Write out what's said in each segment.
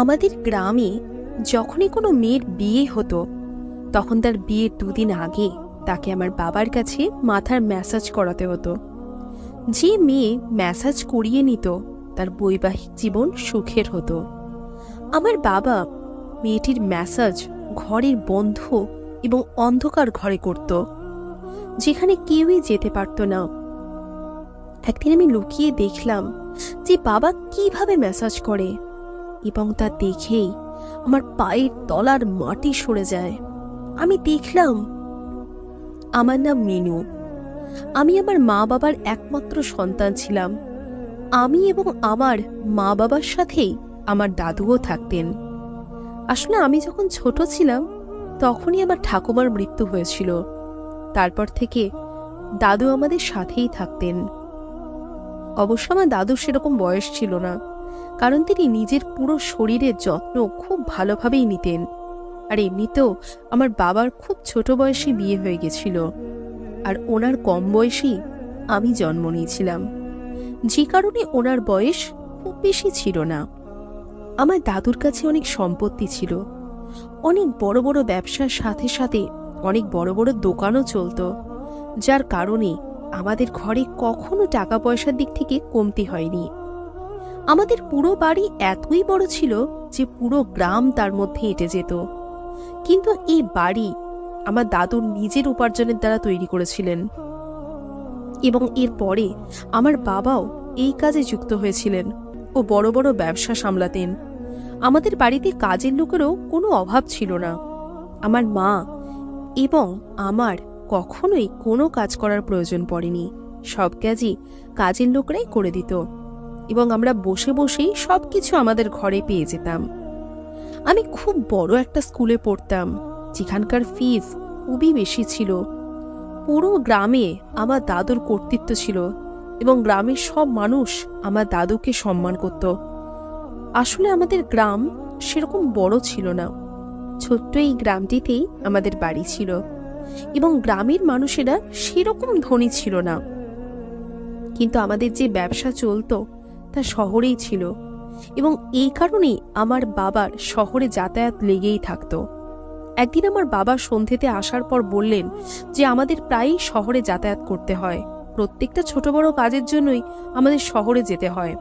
আমাদের গ্রামে যখনই কোনো মেয়ের বিয়ে হতো তখন তার বিয়ের 2 দিন আগে তাকে আমার বাবার কাছে মাথার ম্যাসাজ করাতে হতো। যে মেয়ে ম্যাসাজ করিয়ে নিত তার বৈবাহিক জীবন সুখের হতো। আমার বাবা মেয়েটির ম্যাসাজ ঘরের বন্ধ এবং অন্ধকার ঘরে করত, যেখানে কেউই যেতে পারত না। একদিন আমি লুকিয়ে দেখলাম যে বাবা কিভাবে ম্যাসাজ করে, এবং তা দেখেই আমার পায়ের তলার মাটি সরে যায়। আমি দেখলাম, আমার নাম মিনু। আমি আমার মা বাবার একমাত্র সন্তান ছিলাম। আমি এবং আমার মা বাবার সাথেই আমার দাদুও থাকতেন। আসলে আমি যখন ছোট ছিলাম তখনই আমার ঠাকুমার মৃত্যু হয়েছিল। তারপর থেকে দাদু আমাদের সাথেই থাকতেন। অবশ্য আমার দাদুর সেরকম বয়স ছিল না, কারণ তিনি নিজের পুরো শরীরের যত্ন খুব ভালোভাবেই নিতেন। আর এমনিতেও আমার বাবার খুব ছোট বয়সে বিয়ে হয়ে গেছিল, আর ওনার কম বয়সেই আমি জন্ম নিয়েছিলাম, যে কারণে ওনার বয়স খুব বেশি ছিল না। আমার দাদুর কাছে অনেক সম্পত্তি ছিল, অনেক বড় বড় ব্যবসার সাথে সাথে অনেক বড় বড় দোকানও চলত, যার কারণে আমাদের ঘরে কখনো টাকা পয়সার দিক থেকে কমতি হয়নি। আমাদের পুরো বাড়ি এতই বড় ছিল যে পুরো গ্রাম তার মধ্যে এঁটে যেত। কিন্তু এই বাড়ি আমার দাদুর নিজের উপার্জনের দ্বারা তৈরি করেছিলেন, এবং এরপরে আমার বাবাও এই কাজে যুক্ত হয়েছিলেন ও বড় বড় ব্যবসা সামলাতেন। আমাদের বাড়িতে কাজের লোকেরও কোনো অভাব ছিল না। আমার মা এবং আমার কখনোই কোনো কাজ করার প্রয়োজন পড়েনি। সব কাজই কাজের লোকরাই করে দিত, এবং আমরা বসে বসেই সবকিছু আমাদের ঘরে পেয়ে যেতাম। আমি খুব বড় একটা স্কুলে পড়তাম, যেখানকার ফিস খুবই বেশি ছিল। পুরো গ্রামে আমার দাদুর কর্তৃত্ব ছিল, এবং গ্রামের সব মানুষ আমার দাদুকে সম্মান করত। আসলে আমাদের গ্রাম সেরকম বড় ছিল না, ছোট্ট এই গ্রামটিতেই আমাদের বাড়ি ছিল, এবং গ্রামের মানুষেরা সেরকম ধনী ছিল না। কিন্তু আমাদের যে ব্যবসা চলতো তা শহরেই ছিল, এবং এই কারণেই আমার বাবার শহরে যাতায়াত লেগেই থাকতো। একদিন আমার বাবা সন্ধ্যেতে আসার পর বললেন যে আমাদের প্রায়ই শহরে যাতায়াত করতে হয়, প্রত্যেকটা ছোট বড় কাজের জন্যই আমাদের শহরে যেতে হয়,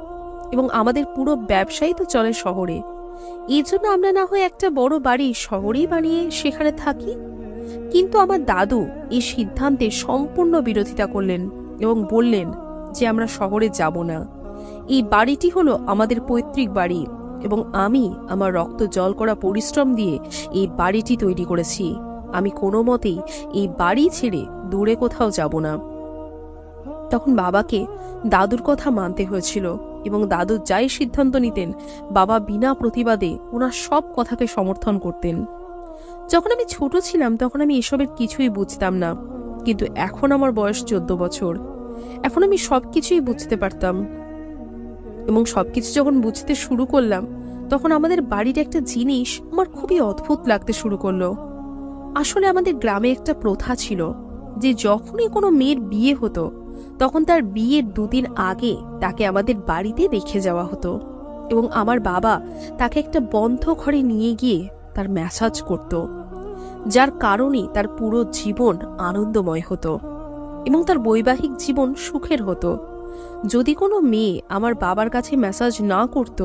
এবং আমাদের পুরো ব্যবসাই তো চলে শহরে। এই জন্য আমরা না হয় একটা বড় বাড়ি শহরেই বানিয়ে সেখানে থাকি। কিন্তু আমার দাদু এই সিদ্ধান্তে সম্পূর্ণ বিরোধিতা করলেন এবং বললেন যে আমরা শহরে যাব না। এই বাড়িটি হলো আমাদের পৈতৃক বাড়ি, এবং আমি আমার রক্ত জল করা পরিশ্রম দিয়ে এই বাড়িটি তৈরি করেছি। আমি কোনো মতেই এই বাড়ি ছেড়ে দূরে কোথাও যাব না। তখন বাবাকে দাদুর কথা মানতে হয়েছিল, এবং দাদু যাই সিদ্ধান্ত নিতেন বাবা বিনা প্রতিবাদে ওনার সব কথাকে সমর্থন করতেন। যখন আমি ছোট ছিলাম তখন আমি এসবের কিছুই বুঝতাম না, কিন্তু এখন আমার বয়স 14 বছর। এখন আমি সবকিছুই বুঝতে পারতাম, এবং সবকিছু যখন বুঝতে শুরু করলাম তখন আমাদের বাড়ির একটা জিনিস আমার খুবই অদ্ভুত লাগতে শুরু করলো। আসলে আমাদের গ্রামে একটা প্রথা ছিল যে যখনই কোনো মেয়ের বিয়ে হতো তখন তার বিয়ের 2 দিন আগে তাকে আমাদের বাড়িতে রেখে যাওয়া হতো, এবং আমার বাবা তাকে একটা বন্ধ ঘরে নিয়ে গিয়ে তার ম্যাসাজ করত, যার কারণে তার পুরো জীবন আনন্দময় হতো এবং তার বৈবাহিক জীবন সুখের হতো। যদি কোনো মেয়ে আমার বাবার কাছে ম্যাসাজ না করত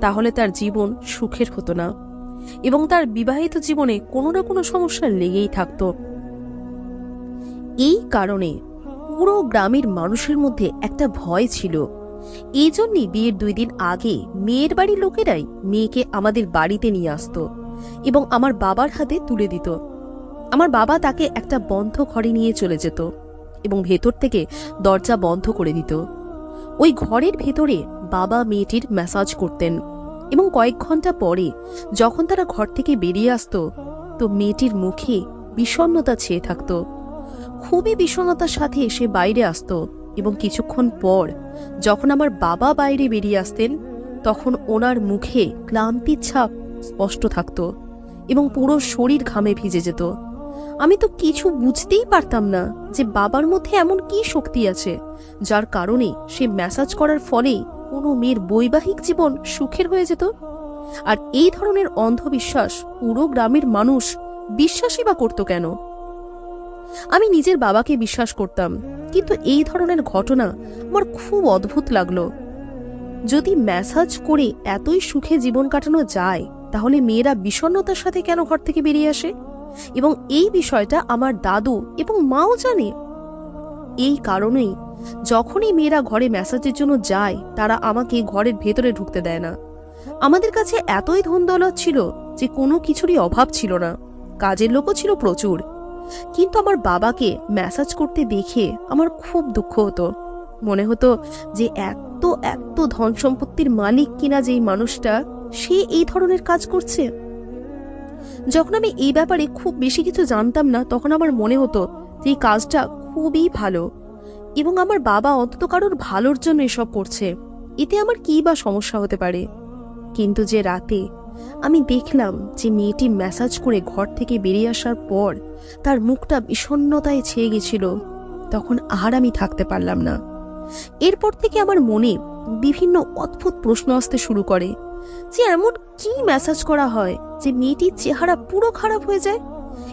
তাহলে তার জীবন সুখের হতো না, এবং তার বিবাহিত জীবনে কোনো না কোনো সমস্যা লেগেই থাকতো। এই কারণে পুরো গ্রামের মানুষের মধ্যে একটা ভয় ছিল। এই জন্যই বিয়ের 2 দিন আগে মেয়ের বাড়ির লোকেরাই মেয়েকে আমাদের বাড়িতে নিয়ে আসতো এবং আমার বাবার হাতে তুলে দিত। আমার বাবা তাকে একটা বন্ধ ঘরে নিয়ে চলে যেত এবং ভেতর থেকে দরজা বন্ধ করে দিত। ওই ঘরের ভেতরে বাবা মেয়েটির ম্যাসাজ করতেন, এবং কয়েক ঘন্টা পরে যখন তারা ঘর থেকে বেরিয়ে আসতো তো মেয়েটির মুখে বিষণ্ণতা ছেয়ে থাকতো। খুবই বিষণ্ণতার সাথে সে বাইরে আসতো, এবং কিছুক্ষণ পর যখন আমার বাবা বাইরে বেরিয়ে আসতেন তখন ওনার মুখে ক্লান্তির ছাপ স্পষ্ট থাকতো এবং পুরো শরীর ঘামে ভিজে যেত। আমি তো কিছু বুঝতেই পারতাম না যে বাবার মধ্যে এমন কি শক্তি আছে যার কারণে সে ম্যাসাজ করার ফলে কোনো মেয়ের বৈবাহিক জীবন সুখের হয়ে যেত। আর এই ধরনের অন্ধবিশ্বাস পুরো গ্রামের মানুষ বিশ্বাসই বা করতো কেন? আমি নিজের বাবাকে বিশ্বাস করতাম, কিন্তু এই ধরনের ঘটনা আমার খুব অদ্ভুত লাগলো। যদি ম্যাসাজ করে এতই সুখে জীবন কাটানো যায়, তাহলে মেয়েরা বিষণ্ণতার সাথে কেন ঘর থেকে বেরিয়ে আসে? এবং এই বিষয়টা আমার দাদু এবং মাও জানে। এই কারণেই যখনই মেয়েরা ঘরে ম্যাসাজের জন্য যায়, তারা আমাকে ঘরের ভেতরে ঢুকতে দেয় না। আমাদের কাছে এতই ধন দৌলত ছিল যে কোনো কিছুরই অভাব ছিল না, কাজের লোকও ছিল প্রচুর। কিন্তু আমার বাবাকে ম্যাসাজ করতে দেখে আমার খুব দুঃখ হতো। মনে হতো যে এত এত ধন সম্পত্তির মালিক কিনা যেই মানুষটা, সে এই ধরনের কাজ করছে। যখন আমি এই ব্যাপারে খুব বেশি কিছু জানতাম না, তখন আমার মনে হতো যে এই কাজটা খুবই ভালো এবং আমার বাবা অন্তত কারোর ভালোর জন্য এসব করছে, এতে আমার কি বা সমস্যা হতে পারে। কিন্তু যে রাতে আমি দেখলাম যে মেয়েটি ম্যাসাজ করে ঘর থেকে বেরিয়ে আসার পর তার মুখটা বিষণ্ণতায় ছেয়ে গেছিল, তখন আর আমি থাকতে পারলাম না। এরপর থেকে আমার মনে বিভিন্ন অদ্ভুত প্রশ্ন আসতে শুরু করে যে এমন কি ম্যাসাজ করা হয় যে মেয়েটির চেহারা পুরো খারাপ হয়ে যায়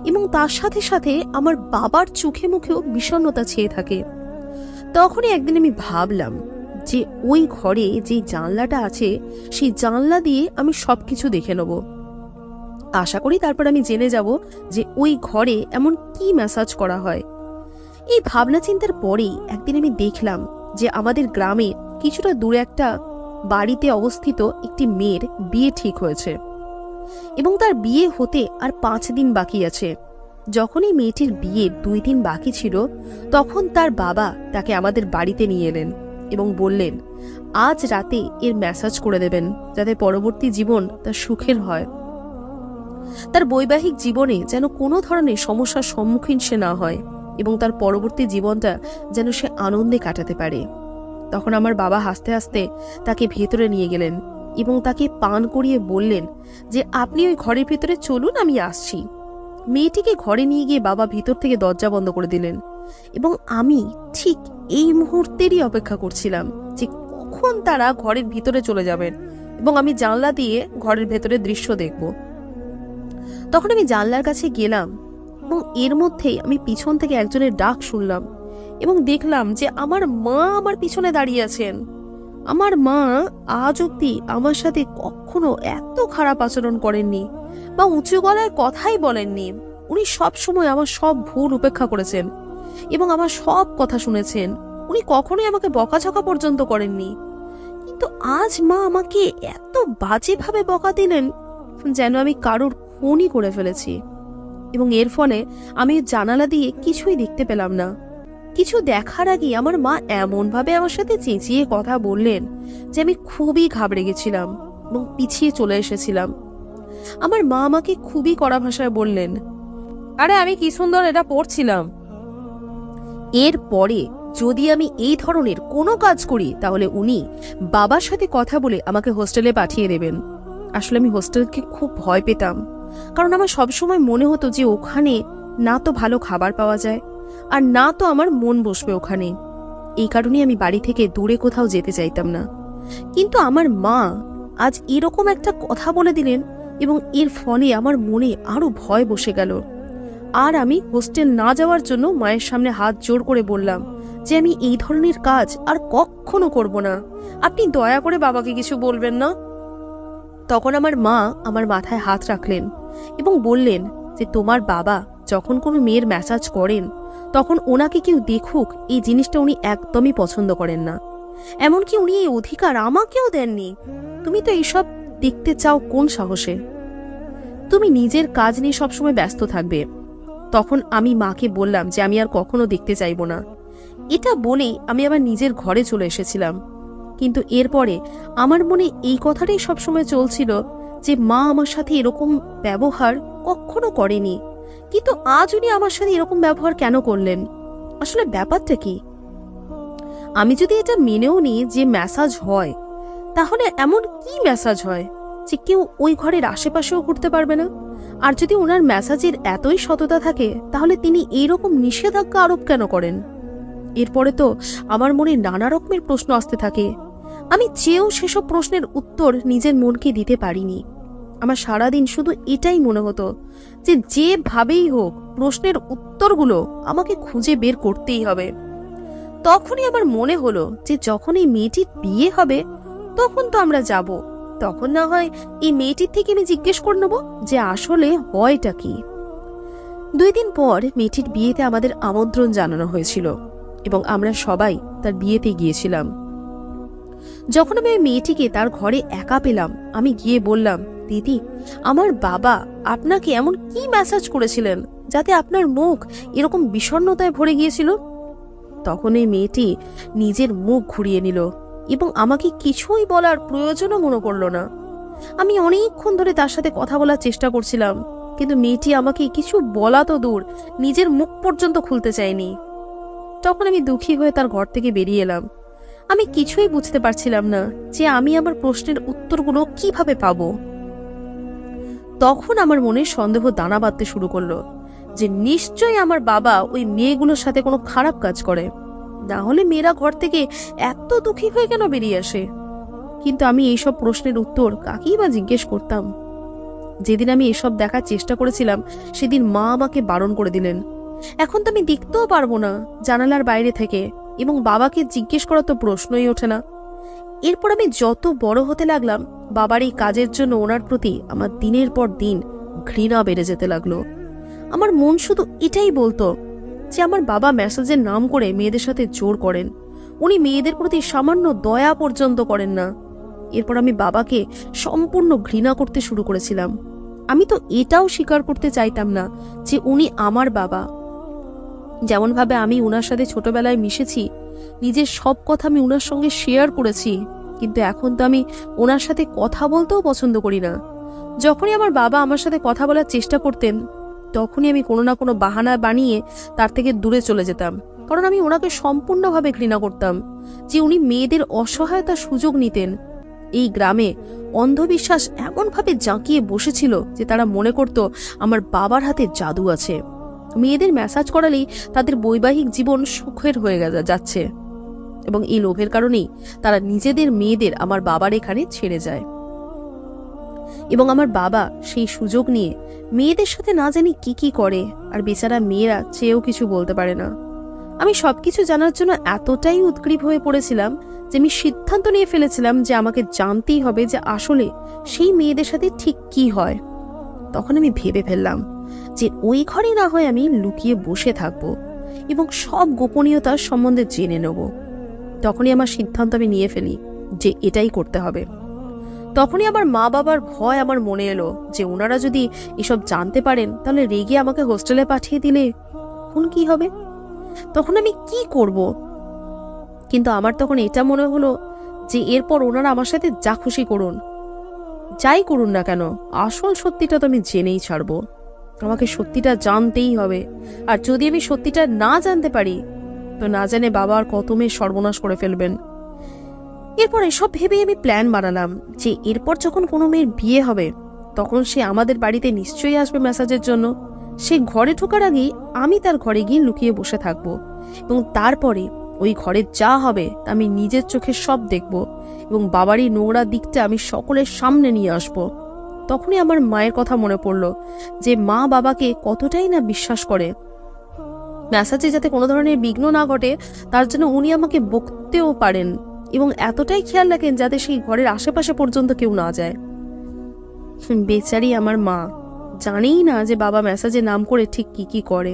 এবং তার সাথে সাথে আমার বাবার চোখে মুখেও বিষণ্ণতা ছেয়ে থাকে। তখনই একদিন আমি ভাবলাম যে ওই ঘরে যে জানলাটা আছে, সেই জানলা দিয়ে আমি সবকিছু দেখে নেব। আশা করি তারপর আমি জেনে যাব যে ওই ঘরে এমন কি ম্যাসাজ করা হয়। এই ভাবনা চিন্তার পরেই একদিন আমি দেখলাম যে আমাদের গ্রামে কিছুটা দূরে একটা বাড়িতে অবস্থিত একটি মেয়ের বিয়ে ঠিক হয়েছে এবং তার বিয়ে হতে আর 5 দিন বাকি আছে। যখনই মেয়েটির বিয়ে 2 দিন বাকি ছিল, তখন তার বাবা তাকে আমাদের বাড়িতে নিয়ে এলেন এবং বললেন আজ রাতে এর ম্যাসাজ করে দেবেন, যাতে পরবর্তী জীবন তার সুখের হয়, তার বৈবাহিক জীবনে যেন কোনো ধরনের সমস্যার সম্মুখীন সে না হয় এবং তার পরবর্তী জীবনটা যেন সে আনন্দে কাটাতে পারে। তখন আমার বাবা হাসতে হাসতে তাকে ভেতরে নিয়ে গেলেন এবং তাকে পান করিয়ে বললেন যে আপনি ওই ঘরের ভেতরে চলুন, আমি আসছি। মেয়েটিকে ঘরে নিয়ে গিয়ে বাবা ভিতর থেকে দরজা বন্ধ করে দিলেন এবং আমি ঠিক এই মুহূর্তেরই অপেক্ষা করছিলাম যে কখন তারা ঘরের ভিতরে চলে যাবেন এবং আমি জানলা দিয়ে ঘরের ভেতরে দৃশ্য দেখব। তখন আমি জানলার কাছে গেলাম এবং এর মধ্যেই আমি পিছন থেকে একজনের ডাক শুনলাম এবং দেখলাম যে আমার মা আমার পিছনে দাঁড়িয়ে আছেন। আমার মা আজ অব্দি আমার সাথে কখনো এত খারাপ আচরণ করেননি বা উঁচু গলায় কথাই বলেননি। উনি সব সময় আমার সব ভুল উপেক্ষা করেছেন এবং আমার সব কথা শুনেছেন। উনি কখনোই আমাকে বকাঝকা পর্যন্ত করেননি। কিন্তু আজ মা আমাকে এত বাজেভাবে বকা দিলেন যেন আমি কারোর খুনই করে ফেলেছি এবং এর ফলে আমি জানালা দিয়ে কিছুই দেখতে পেলাম না। কিছু দেখার আগে আমার মা এমন ভাবে আমার সাথে চেঁচিয়ে কথা বললেন যে আমি খুবই ঘাবড়ে গেছিলাম এবং পিছিয়ে চলে এসেছিলাম। আমার মা আমাকে খুবই কড়া ভাষায় বললেন, আরে আমি কি সুন্দর এটা পড়ছিলাম। এরপরে যদি আমি এই ধরনের কোনো কাজ করি, তাহলে উনি বাবার সাথে কথা বলে আমাকে হোস্টেলে পাঠিয়ে দেবেন। আসলে আমি হোস্টেলকে খুব ভয় পেতাম, কারণ আমার সবসময় মনে হতো যে ওখানে না তো ভালো খাবার পাওয়া যায় আর না তো আমার মন বসবে ওখানে। এই কারণে আমি বাড়ি থেকে দূরে কোথাও যেতে চাইতাম না। কিন্তু আমার মা আজ এরকম একটা কথা বলে দিলেন এবং এর ফলে আমার মনে আরো ভয় বসে গেল। আর আমি হোস্টেল না যাওয়ার জন্য মায়ের সামনে হাত জোর করে বললাম যে আমি এই ধরনের কাজ আর কখনো করব না, আপনি দয়া করে বাবাকে কিছু বলবেন না। তখন আমার মা আমার মাথায় হাত রাখলেন এবং বললেন যে তোমার বাবা যখন কোনো মেয়ের ম্যাসাজ করেন, তখন ওনাকে কেউ দেখুক এই জিনিসটা উনি একদমই পছন্দ করেন না। এমনকি উনি এই অধিকার আমাকেও দেননি। তুমি তো এইসব দেখতে চাও কোন সাহসে? তুমি নিজের কাজ নিয়ে সবসময় ব্যস্ত থাকবে। তখন আমি মাকে বললাম যে আমি আর কখনো দেখতে চাইব না। এটা বলেই আমি আবার নিজের ঘরে চলে এসেছিলাম। কিন্তু এরপরে আমার মনে এই কথাটাই সবসময় চলছিল যে মা আমার সাথে এরকম ব্যবহার কখনো করেনি, কিন্তু আজ উনি আমার সাথে এরকম ব্যবহার কেন করলেন? আসলে ব্যাপারটা কি? আমি যদি এটা মেনেও নিই যে ম্যাসাজ হয়, তাহলে এমন কি ম্যাসাজ হয় যে কেউ ওই ঘরের আশেপাশেও ঘুরতে পারবে না? আর যদি ওনার ম্যাসাজের এতই সততা থাকে, তাহলে তিনি এইরকম নিষেধাজ্ঞা আরোপ কেন করেন? এরপরে তো আমার মনে নানা রকমের প্রশ্ন আসতে থাকে। আমি চেয়েও সেসব প্রশ্নের উত্তর নিজের মনকে দিতে পারিনি। আমার সারাদিন শুধু এটাই মনে হতো যে যেভাবেই হোক প্রশ্নের উত্তরগুলো আমাকে খুঁজে বের করতেই হবে। তখনই আমার মনে হলো যে যখন এই মেয়েটির বিয়ে হবে তখন তো আমরা যাব, তখন না হয় এই মেয়েটির থেকে আমি জিজ্ঞেস করে নেব যে আসলে হয়টা কি। 2 দিন পর মেয়েটির বিয়েতে আমাদের আমন্ত্রণ জানানো হয়েছিল এবং আমরা সবাই তার বিয়েতে গিয়েছিলাম। যখন আমি ওই মেয়েটিকে তার ঘরে একা পেলাম, আমি গিয়ে বললাম, দিদি, আমার বাবা আপনাকে এমন কি মেসেজ করেছিলেন যাতে আপনার মুখ এরকম বিষণ্ণতায় ভরে গিয়েছিল? তখন এই মেয়েটি নিজের মুখ ঘুরিয়ে নিল এবং আমাকে কিছুই বলার প্রয়োজনও মনে করলো না। আমি অনেকক্ষণ ধরে তার সাথে কথা বলার চেষ্টা করছিলাম, কিন্তু মেয়েটি আমাকে কিছু বলা তো দূর, নিজের মুখ পর্যন্ত খুলতে চায়নি। তখন আমি দুঃখী হয়ে তার ঘর থেকে বেরিয়ে এলাম। আমি কিছুই বুঝতে পারছিলাম না যে আমি আমার প্রশ্নের উত্তরগুলো কিভাবে পাবো। তখন আমার মনে সন্দেহ দানা বাঁধতে শুরু করলো যে নিশ্চয়ই আমার বাবা ওই মেয়েগুলোর সাথে কোনো খারাপ কাজ করে, না হলে মেয়েরা ঘর থেকে এত দুঃখী হয়ে কেন বেরিয়ে আসে। কিন্তু আমি এইসব প্রশ্নের উত্তর কাকেই বা জিজ্ঞেস করতাম? যেদিন আমি এসব দেখার চেষ্টা করেছিলাম সেদিন মা আমাকে বারণ করে দিলেন। এখন তো আমি দেখতেও পারবো না জানালার বাইরে থেকে, এবং বাবাকে জিজ্ঞেস করা তো প্রশ্নই ওঠে না। এরপর আমি যত বড় হতে লাগলাম, বাবার এই কাজের জন্য ওনার প্রতি আমার দিনের পর দিন ঘৃণা বেড়ে যেতে লাগলো। আমার মন শুধু এটাই বলতো যে আমার বাবা মেসেজের নাম করে মেয়েদের সাথে জোর করেন, উনি মেয়েদের প্রতি সামান্য দয়া পর্যন্ত করেন না। এরপর আমি বাবাকে সম্পূর্ণ ঘৃণা করতে শুরু করেছিলাম। আমি তো এটাও স্বীকার করতে চাইতাম না যে উনি আমার বাবা। যেমন ভাবে আমি উনার সাথে ছোটবেলায় মিশেছি, নিজের সব কথা আমি উনার সঙ্গে শেয়ার করেছি, কিন্তু এখন তো আমি ওনার সাথে কথা বলতেও পছন্দ করি না। যখনই আমার বাবা আমার সাথে কথা বলার চেষ্টা করতেন, তখনই আমি কোনো না কোনো বাহানা বানিয়ে তার থেকে দূরে চলে যেতাম, কারণ আমি ওনাকে সম্পূর্ণভাবে ঘৃণা করতাম যে উনি মেয়েদের অসহায়তার সুযোগ নিতেন। এই গ্রামে অন্ধবিশ্বাস এমনভাবে জাঁকিয়ে বসেছিল যে তারা মনে করত আমার বাবার হাতে জাদু আছে। মেয়েদের ম্যাসাজ করালেই তাদের বৈবাহিক জীবন সুখের হয়ে যাচ্ছে, এবং এই লোভের কারণেই তারা নিজেদের মেয়েদের আমার বাবার এখানে ছেড়ে যায়। এবং আমার বাবা সেই সুযোগ নিয়ে মেয়েদের সাথে না জানি কি কি করে, আর বেচারা মেয়েরা চেয়েও কিছু বলতে পারে না। আমি সবকিছু জানার জন্য এতটাই উৎগ্রীব হয়ে পড়েছিলাম যে আমি সিদ্ধান্ত নিয়ে ফেলেছিলাম যে আমাকে জানতেই হবে যে আসলে সেই মেয়েদের সাথে ঠিক কি হয়। তখন আমি ভেবে ফেললাম যে ওই ঘরে না হয় আমি লুকিয়ে বসে থাকবো এবং সব গোপনীয়তার সম্বন্ধে জেনে নেব। তখনই আমার সিদ্ধান্ত আমি নিয়ে ফেলি যে এটাই করতে হবে। তখনই আমার মা বাবার ভয় আমার মনে এলো যে ওনারা যদি এসব জানতে পারেন তাহলে রেগে আমাকে হোস্টেলে পাঠিয়ে দিলে তখন কি হবে, তখন আমি কি করব। কিন্তু আমার তখন এটা মনে হলো যে এরপর ওনারা আমার সাথে যা খুশি করুন, যাই করুন না কেন, আসল সত্যিটা তো আমি জেনেই ছাড়বো। আমাকে সত্যিটা জানতেই হবে, আর যদি আমি সত্যিটা না জানতে পারি তো না জানে বাবা আর কত মেয়ে সর্বনাশ করে ফেলবেন। এরপর এসব ভেবেই আমি প্ল্যান বানালাম যে এরপর যখন কোনো মেয়ের বিয়ে হবে তখন সে আমাদের বাড়িতে নিশ্চয়ই আসবে ম্যাসাজের জন্য। সে ঘরে ঢোকার আগেই আমি তার ঘরে গিয়ে লুকিয়ে বসে থাকবো, এবং তারপরে ওই ঘরে যা হবে তা আমি নিজের চোখে সব দেখব, এবং বাবারই নোংরা দিকটা আমি সকলের সামনে নিয়ে আসব। তখনই আমার মায়ের কথা মনে পড়লো যে মা বাবাকে কতটাই না বিশ্বাস করে। ম্যাসাজে যাতে কোনো ধরনের বিঘ্ন না ঘটে তার জন্য উনি আমাকে বকতেও পারেন, এবং এতটাই খেয়াল রাখেন যাতে সেই ঘরের আশেপাশে পর্যন্ত কেউ না যায়। বেচারি আমার মা জানেই না যে বাবা ম্যাসাজে নাম করে ঠিক কি কি করে।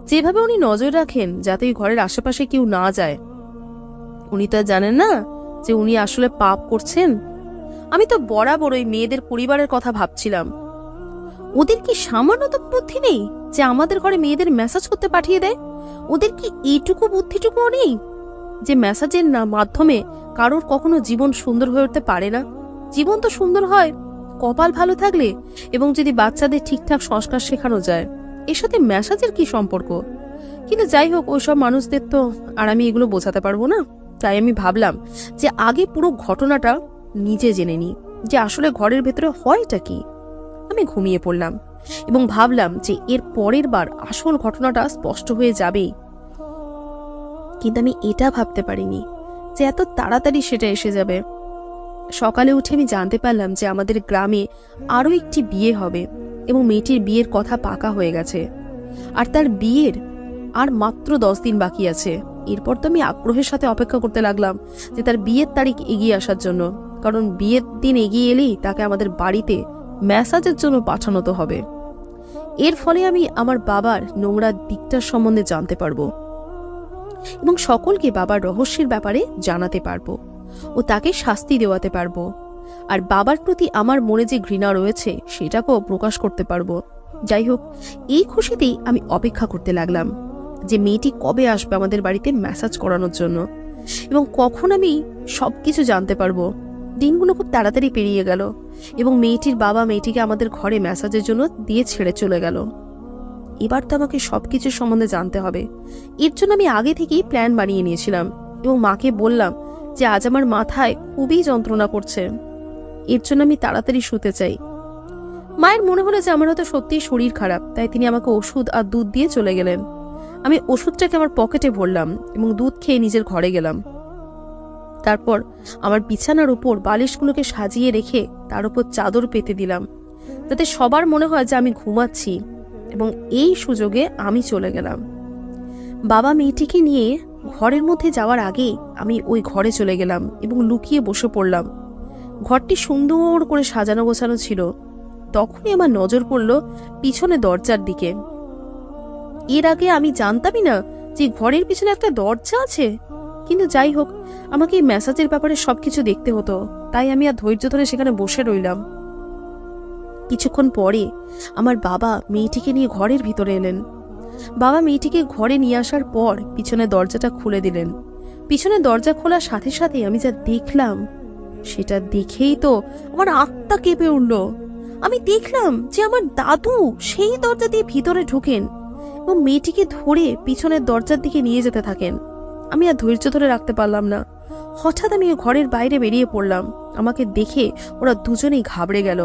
যেভাবে উনি নজর রাখেন যাতে ওই ঘরের আশেপাশে কেউ না যায়, উনি তো জানেন না যে উনি আসলে পাপ করছেন। আমি তো বরাবর ওই মেয়েদের পরিবারের কথা ভাবছিলাম, ওদের কি সামান্য তো বুদ্ধি নেই যে আমাদের ঘরে মেয়েদের মেসেজ করতে পাঠিয়ে দেয়? ওদের কি এইটুকু বুদ্ধিটুকুও নেই যে মেসেজের মাধ্যমে কারোর কখনো জীবন সুন্দর হয়ে উঠতে পারে না? জীবন তো সুন্দর হয় কপাল ভালো থাকলে, এবং যদি বাচ্চাদের ঠিকঠাক সংস্কার শেখানো যায়। এর সাথে মেসেজের কি সম্পর্ক? কিন্তু যাই হোক, ওইসব মানুষদের তো আর আমি এগুলো বোঝাতে পারবো না। তাই আমি ভাবলাম যে আগে পুরো ঘটনাটা নিজে জেনে নিই যে আসলে ঘরের ভেতরে হয়টা কি। আমি ঘুমিয়ে পড়লাম এবং ভাবলাম যে এর পরের বার আসল ঘটনাটা স্পষ্ট হয়ে যাবেই। কিন্তু আমি এটা ভাবতে পারিনি যে এত তাড়াতাড়ি সেটা এসে যাবে। সকালে উঠে আমি জানতে পারলাম যে আমাদের গ্রামে আরও একটি বিয়ে হবে এবং মেয়েটির বিয়ের কথা পাকা হয়ে গেছে, আর তার বিয়ের আর মাত্র 10 দিন বাকি আছে। এরপর তো আমি আগ্রহের সাথে অপেক্ষা করতে লাগলাম যে তার বিয়ের তারিখ এগিয়ে আসার জন্য, কারণ বিয়ের দিন এগিয়ে এলেই তাকে আমাদের বাড়িতে ম্যাসাজের জন্য পাঠানো তো হবে। এর ফলে আমি আমার বাবার নোংরা দিকটার সম্বন্ধে জানতে পারবো এবং সকলকে বাবার রহস্যের ব্যাপারে জানাতে পারবো ও তাকে শাস্তি দেওয়াতে পারবো। আর বাবার প্রতি আমার মনে যে ঘৃণা রয়েছে সেটাকেও প্রকাশ করতে পারবো। যাই হোক, এই খুশিতেই আমি অপেক্ষা করতে লাগলাম যে মেয়েটি কবে আসবে আমাদের বাড়িতে ম্যাসাজ করানোর জন্য এবং কখন আমি সবকিছু জানতে পারবো। দিনগুলো খুব তাড়াতাড়ি পেরিয়ে গেল এবং মেয়েটির বাবা মেয়েটিকে আমাদের ঘরে ম্যাসাজের জন্য দিয়ে ছেড়ে চলে গেল। এবার তো আমাকে সবকিছু সম্বন্ধে জানতে হবে। এর জন্য আমি আগে থেকেই প্ল্যান বানিয়ে নিয়েছিলাম এবং মাকে বললাম যে আজ আমার মাথায় খুবই যন্ত্রণা করছে, এর জন্য আমি তাড়াতাড়ি শুতে চাই। মায়ের মনে হলো যে আমার হয়তো সত্যিই শরীর খারাপ, তাই তিনি আমাকে ওষুধ আর দুধ দিয়ে চলে গেলেন। আমি ওষুধটাকে আমার পকেটে ভরলাম এবং দুধ খেয়ে নিজের ঘরে গেলাম। তারপর আমার বিছানার উপর বালিশগুলোকে সাজিয়ে রেখে তার উপর চাদর পেতে দিলাম, যাতে সবার মনে হয় যে আমি ঘুমাচ্ছি, এবং এই সুযোগে আমি চলে গেলাম। বাবা মেয়েটিকে নিয়ে ঘরের মধ্যে যাওয়ার আগে আমি ওই ঘরে চলে গেলাম এবং লুকিয়ে বসে পড়লাম। ঘরটি সুন্দর করে সাজানো গোছানো ছিল। তখনই আমার নজর পড়ল পিছনে দরজার দিকে। এর আগে আমি জানতামই না যে ঘরের পিছনে একটা দরজা আছে, কিন্তু যাই হোক, আমাকে এই ম্যাসাজের ব্যাপারে সবকিছু দেখতে হতো, তাই আমি আর ধৈর্য ধরে সেখানে বসে রইলাম। কিছুক্ষণ পরে আমার বাবা মেয়েটিকে নিয়ে ঘরের ভিতরে এলেন। বাবা মেয়েটিকে ঘরে নিয়ে আসার পর পিছনে দরজাটা খুলে দিলেন। পিছনে দরজা খোলার সাথে সাথে আমি যা দেখলাম সেটা দেখেই তো আমার আত্মা কেঁপে উঠল। আমি দেখলাম যে আমার দাদু সেই দরজা দিয়ে ভিতরে ঢুকেন এবং মেয়েটিকে ধরে পিছনের দরজার দিকে নিয়ে যেতে থাকেন। আমি আর ধৈর্য ধরে রাখতে পারলাম না। হঠাৎ আমি ঘরের বাইরে বেরিয়ে পড়লাম। আমাকে দেখে ওরা দুজনেই ঘাবড়ে গেল।